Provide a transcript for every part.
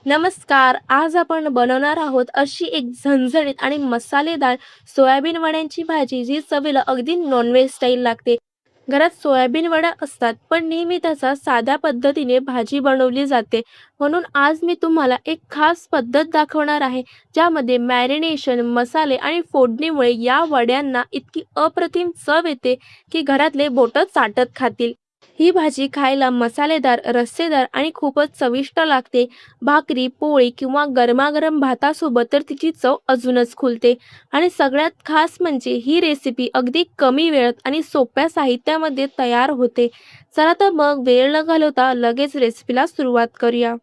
नमस्कार. आज आपण बनवणार आहोत अशी एक झणझणीत आणि मसालेदार सोयाबीन वड्यांची भाजी, जी चवीला अगदी नॉनव्हेज स्टाईल लागते. घरात सोयाबीन वड्या असतात, पण नेहमी त्याचा साध्या पद्धतीने भाजी बनवली जाते. म्हणून आज मी तुम्हाला एक खास पद्धत दाखवणार आहे, ज्यामध्ये मॅरिनेशन, मसाले आणि फोडणीमुळे या वड्यांना इतकी अप्रतिम चव येते, की घरातले बोटं चाटत खातील. ही भाजी खायला मसालेदार, रस्सेदार आणि खूपच चविष्ट लागते. भाकरी, पोळी किंवा गरमागरम भातासोबत तर तिची चव अजूनच खुलते. आणि सगळ्यात खास म्हणजे ही रेसिपी अगदी कमी वेळात आणि सोप्या साहित्यामध्ये तयार होते. चला तर मग वेळ न घालवता लगेच रेसिपीला सुरुवात करूया.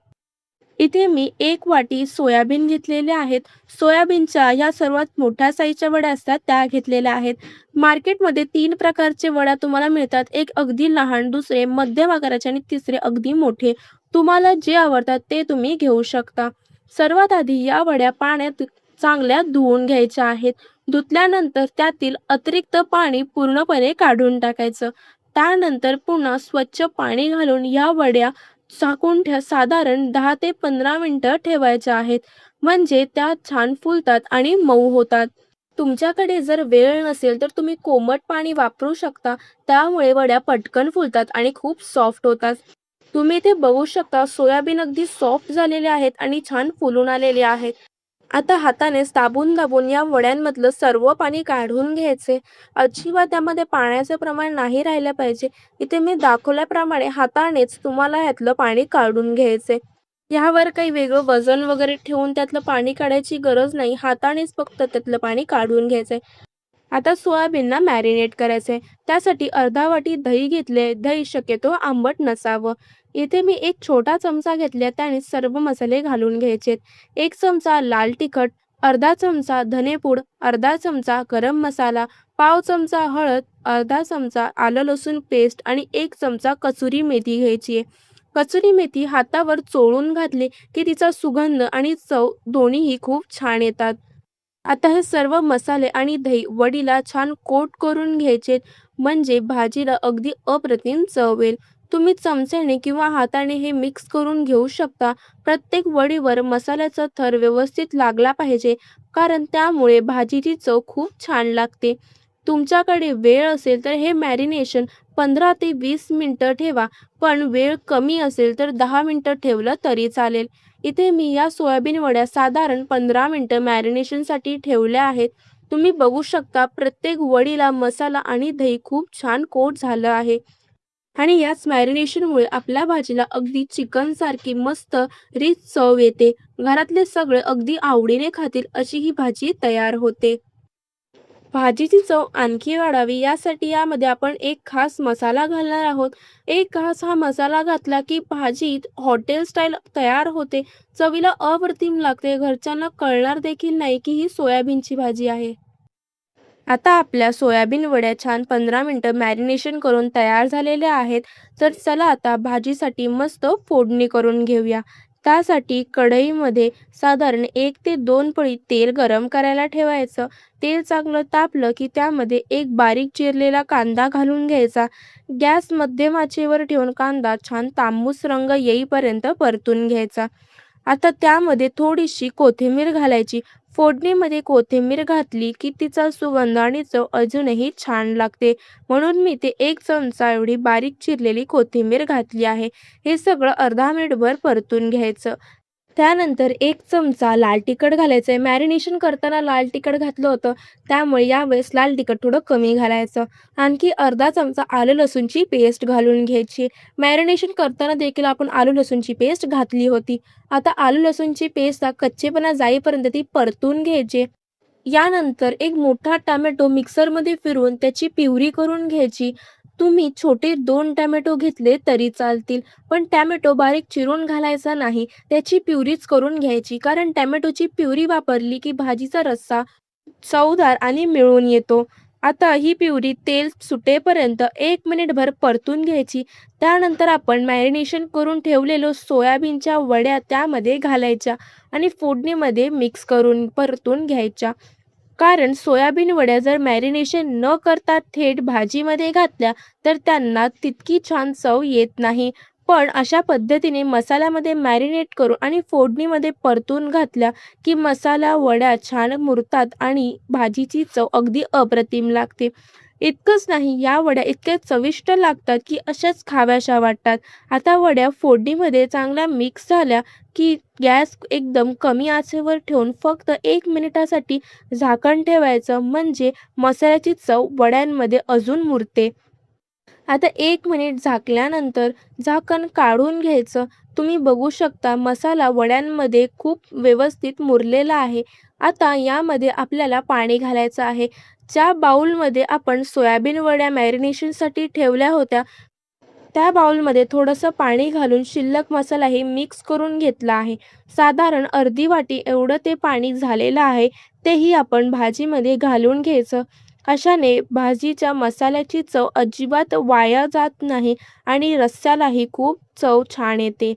इथे मी एक वाटी सोयाबीन घेतलेले आहेत. सोयाबीनच्या ह्या सर्वात मोठ्या साईजच्या वड्या असतात त्या घेतलेल्या आहेत. मार्केटमध्ये 3 प्रकारचे वड्या तुम्हाला मिळतात. एक अगदी लहान, दुसरे मध्यम आकाराचे आणि तिसरे अगदी मोठे. तुम्हाला जे आवडतात ते तुम्ही घेऊ शकता. सर्वात आधी या वड्या पाण्यात चांगल्या धुवून घ्यायच्या आहेत. धुतल्यानंतर त्यातील अतिरिक्त पाणी पूर्णपणे काढून टाकायचं. त्यानंतर पुन्हा स्वच्छ पाणी घालून या वड्या झाकून साधारण 10 ते 15 मिनिटं ठेवायच्या आहेत. म्हणजे त्या छान फुलतात आणि मऊ होतात. तुमच्याकडे जर वेळ नसेल तर तुम्ही कोमट पाणी वापरू शकता. त्यामुळे वड्या पटकन फुलतात आणि खूप सॉफ्ट होतात. तुम्ही इथे बघू शकता सोयाबीन अगदी सॉफ्ट झालेले आहेत आणि छान फुलून आलेले आहेत. आता हाताने दाबून या वड्यांमधलं सर्व पाणी काढून घ्यायचे. अजिबात त्यामध्ये पाण्याचे प्रमाण नाही राहिलं पाहिजे. इथे मी दाखवल्याप्रमाणे हातानेच तुम्हाला ह्यातलं पाणी काढून घ्यायचे. ह्यावर काही वेगळं वजन वगैरे ठेवून त्यातलं पाणी काढायची गरज नाही. हातानेच फक्त त्यातलं पाणी काढून घ्यायचंय. आता सोयाबीनला मॅरिनेट करायचंय. त्यासाठी अर्धा वाटी दही घेतले. दही शक्यतो आंबट नसावं. इथे मी एक छोटा चमचा घेतला, त्याने सर्व मसाले घालून घ्यायचेत. 1 चमचा लाल तिखट, अर्धा चमचा धनेपूड, अर्धा चमचा गरम मसाला, पाव चमचा हळद, अर्धा चमचा आलं लसूण पेस्ट आणि 1 चमचा कसुरी मेथी घ्यायची आहे. कसुरी मेथी हातावर चोळून घातली की तिचा सुगंध आणि चव दोन्हीही खूप छान येतात. आता हे सर्व मसाले आणि दही वडीला छान कोट करून घ्यायचे, म्हणजे भाजीला अगदी अप्रतिम चव येईल. तुम्ही चमच्याने किंवा हाताने हे मिक्स करून घेऊ शकता. प्रत्येक वडीवर मसाल्याचा थर व्यवस्थित लागला पाहिजे, कारण त्यामुळे भाजीची चव खूप छान लागते. तुमच्याकडे वेळ असेल तर हे मॅरिनेशन 15 ते 20 मिनिटं ठेवा, पण वेळ कमी असेल तर 10 मिनिटं ठेवलं तरी चालेल. इथे मी या सोयाबीन वड्या साधारण 15 मिनिटं मॅरिनेशनसाठी ठेवल्या आहेत. तुम्ही बघू शकता प्रत्येक वडीला मसाला आणि दही खूप छान कोट झालं आहे. आणि याच मॅरिनेशनमुळे आपल्या भाजीला अगदी चिकनसारखी मस्त रिच चव येते. घरातले सगळे अगदी आवडीने खातील अशी ही भाजी तयार होते. भाजीची चव आणखी वाढावी यासाठी यामध्ये आपण एक खास मसाला घालणार आहोत. एक खास हा मसाला घातला की भाजी हॉटेल स्टाईल तयार होते. चवीला अप्रतिम लागते. घरच्यांना कळणार देखील नाही की ही सोयाबीनची भाजी आहे. आता आपल्या सोयाबीन वड्या छान 15 मिनिटं मॅरिनेशन करून तयार झालेल्या आहेत. तर चला आता भाजीसाठी मस्त फोडणी करून घेऊया. त्यासाठी कढईमध्ये साधारण 1 ते 2 पळी तेल गरम करायला ठेवायचं. तेल चांगलं तापलं की त्यामध्ये एक बारीक चिरलेला कांदा घालून घ्यायचा. गॅस मध्यम आचेवर ठेवून कांदा छान तांबूस रंग येईपर्यंत परतून घ्यायचा. आता त्यामध्ये थोडीशी कोथिंबीर घालायची. फोडणीमध्ये कोथिंबीर घातली की तिचा सुगंध आणि चव अजूनही छान लागते. म्हणून मी ते 1 चमचा एवढी बारीक चिरलेली कोथिंबीर घातली आहे. हे सगळं अर्धा मिनिटभर परतून घ्यायचं. त्यानंतर 1 चमचा लाल तिखट घालायचं आहे. मॅरिनेशन करताना लाल तिखट घातलं होतं, त्यामुळे यावेळेस लाल तिखट थोडं कमी घालायचं. आणखी अर्धा चमचा आलं लसूणची पेस्ट घालून घ्यायची. मॅरिनेशन करताना देखील आपण आलं लसूणची पेस्ट घातली होती. आता आलं लसूणची पेस्टचा कच्चेपणा जाईपर्यंत ती परतून घ्यायची. यानंतर एक मोठा टोमॅटो मिक्सरमध्ये फिरवून त्याची प्युरी करून घ्यायची. तुम्ही छोटे 2 टोमॅटो घेतले तरी चालतील, पण टोमॅटो बारीक चिरून घालायचा नाही. त्याची प्युरीच करून घ्यायची, कारण टोमॅटोची प्युरी वापरली की भाजीचा रस्सा चवदार आणि मिळून येतो. आता ही प्युरी तेल सुटेपर्यंत 1 मिनिटभर परतून घ्यायची. त्यानंतर आपण मॅरिनेशन करून ठेवलेलो सोयाबीनच्या वड्या त्यामध्ये घालायच्या आणि फोडणीमध्ये मिक्स करून परतून घ्यायच्या. कारण सोयाबीन वड्या जर मॅरिनेशन न करता थेट भाजीमध्ये घातल्या तर त्यांना तितकी छान चव येत नाही. पण अशा पद्धतीने मसाल्यामध्ये मॅरिनेट करून आणि फोडणीमध्ये परतून घातल्या की मसाला वड्या छान मुरतात आणि भाजीची चव अगदी अप्रतिम लागते. इतकंच नाही, या वड्या इतक्या चविष्ट लागतात की अशाच खाव्याशा वाटतात. आता वड्या फोडणीमध्ये चांगल्या मिक्स झाल्या की गॅस एकदम कमी आचेवर ठेवून फक्त 1 मिनिटासाठी झाकण ठेवायचं, म्हणजे मसाल्याची चव वड्यांमध्ये अजून मुरते. आता 1 मिनिट झाकल्यानंतर झाकण काढून घ्यायचं. तुम्ही बघू शकता मसाला वड्यांमध्ये खूप व्यवस्थित मुरलेला आहे. आता यामध्ये आपल्याला पाणी घालायचं आहे. ज्या बाउलमध्ये आपण सोयाबीन वड्या मॅरिनेशनसाठी ठेवल्या होत्या, त्या बाउलमध्ये थोडंसं पाणी घालून शिल्लक मसालाही मिक्स करून घेतला आहे. साधारण अर्धी वाटी एवढं ते पाणी झालेलं आहे. तेही आपण भाजीमध्ये घालून घ्यायचं. अशाने भाजीच्या मसाल्याची चव अजिबात वाया जात नाही आणि रस्स्यालाही खूप चव छान येते.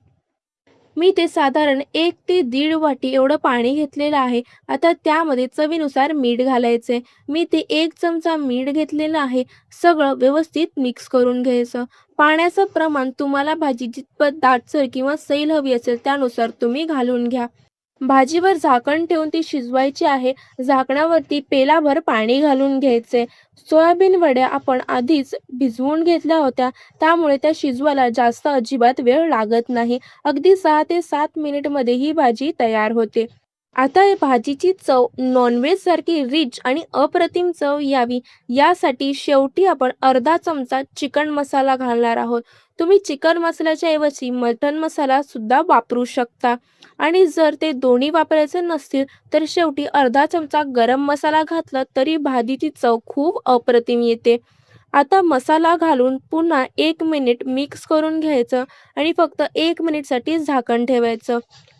मी ते साधारण 1 ते दीड वाटी एवढं पाणी घेतलेलं आहे. आता त्यामध्ये चवीनुसार मीठ घालायचे. मी ते 1 चमचा मीठ घेतलेलं आहे. सगळं व्यवस्थित मिक्स करून घ्यायचं. पाण्याचं प्रमाण तुम्हाला भाजी जितपत दाटसर किंवा सैल हवी असेल त्यानुसार तुम्ही घालून घ्या. भाजीवर झाकण ठेवून ती शिजवायची आहे. झाकणावरती पेलाभर पाणी घालून घ्यायचे. सोयाबीन वड्या आपण आधीच भिजवून घेतल्या होत्या, त्यामुळे त्या शिजवायला जास्त अजिबात वेळ लागत नाही. अगदी 6 ते 7 मिनिटमध्ये ही भाजी तयार होते. आता या भाजीची चव नॉनव्हेजसारखी रिच आणि अप्रतिम चव यावी यासाठी शेवटी आपण अर्धा चमचा चिकन मसाला घालणार आहोत. तुम्ही चिकन मसाल्याच्या ऐवजी मटण मसाला सुद्धा वापरू शकता आणि जर ते दोन्ही वापरायचे नसतील तर शेवटी अर्धा चमचा गरम मसाला घातला तरी भाजीची चव खूप अप्रतिम येते. आता मसाला घालून पुन्हा 1 मिनिट मिक्स करून घ्यायचं आणि फक्त 1 मिनिटसाठी झाकण ठेवायचं.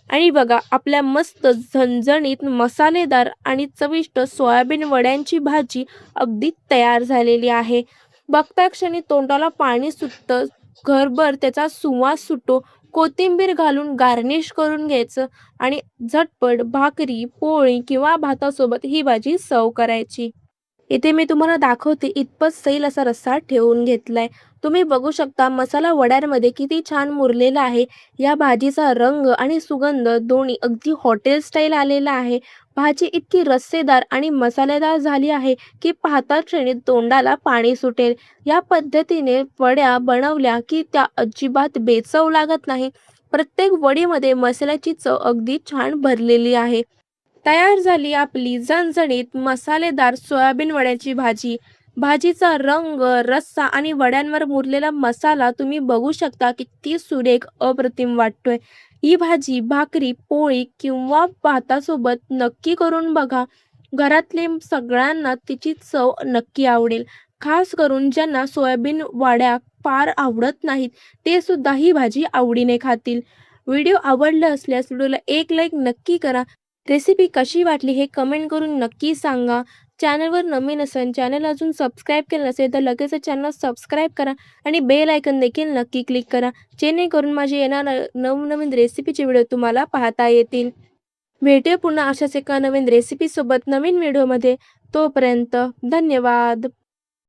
आणि बघा, आपल्या मस्त झणझणीत मसालेदार आणि चविष्ट सोयाबीन वड्यांची भाजी अगदी तयार झालेली आहे. बघता क्षणी तोंडाला पाणी सुटतं, घरभर त्याचा सुवास सुटतो. कोथिंबीर घालून गार्निश करून घ्यायचं आणि झटपट भाकरी, पोळी किंवा भातासोबत ही भाजी सर्व्ह करायची. इथे मी तुम्हाला दाखवते इतपत सैल असा रस्सा ठेवून घेतलाय. तुम्ही बघू शकता मसाला वड्यांमध्ये किती छान मुरलेला आहे. या भाजीचा रंग आणि सुगंध दोन्ही अगदी हॉटेल स्टाईल आलेला आहे. भाजी इतकी रस्सेदार आणि मसालेदार झाली आहे की पाहता क्षणी तोंडाला पाणी सुटेल. या पद्धतीने वड्या बनवल्या की त्या अजिबात बेचव लागत नाही. प्रत्येक वडीमध्ये मसाल्याची चव अगदी छान भरलेली आहे. तयार झाली आपली झणझणीत मसालेदार सोयाबीन वड्याची भाजी. भाजीचा रंग, रस्सा आणि वड्यांवर मुरलेला मसाला तुम्ही बघू शकता किती सुरेख अप्रतिम वाटतोय. ही भाजी भाकरी, पोळी किंवा भातासोबत नक्की करून बघा. घरातले सगळ्यांना तिची चव नक्की आवडेल. खास करून ज्यांना सोयाबीन वड्या फार आवडत नाहीत, ते सुद्धा ही भाजी आवडीने खातील. व्हिडिओ आवडला असल्यास व्हिडिओला एक लाईक नक्की करा. रेसिपी कशी वाटली हे कमेंट करून नक्की सांगा. चॅनलवर नवीन असेल, चॅनल अजून सबस्क्राईब केलं नसेल तर लगेच चॅनल सबस्क्राईब करा आणि बेल आयकन देखील नक्की क्लिक करा, जेणेकरून माझे येणारे नवनवीन रेसिपीचे व्हिडिओ तुम्हाला पाहता येतील. भेटूया पुन्हा अशाच एका नवीन रेसिपीसोबत नवीन व्हिडिओमध्ये. तोपर्यंत धन्यवाद.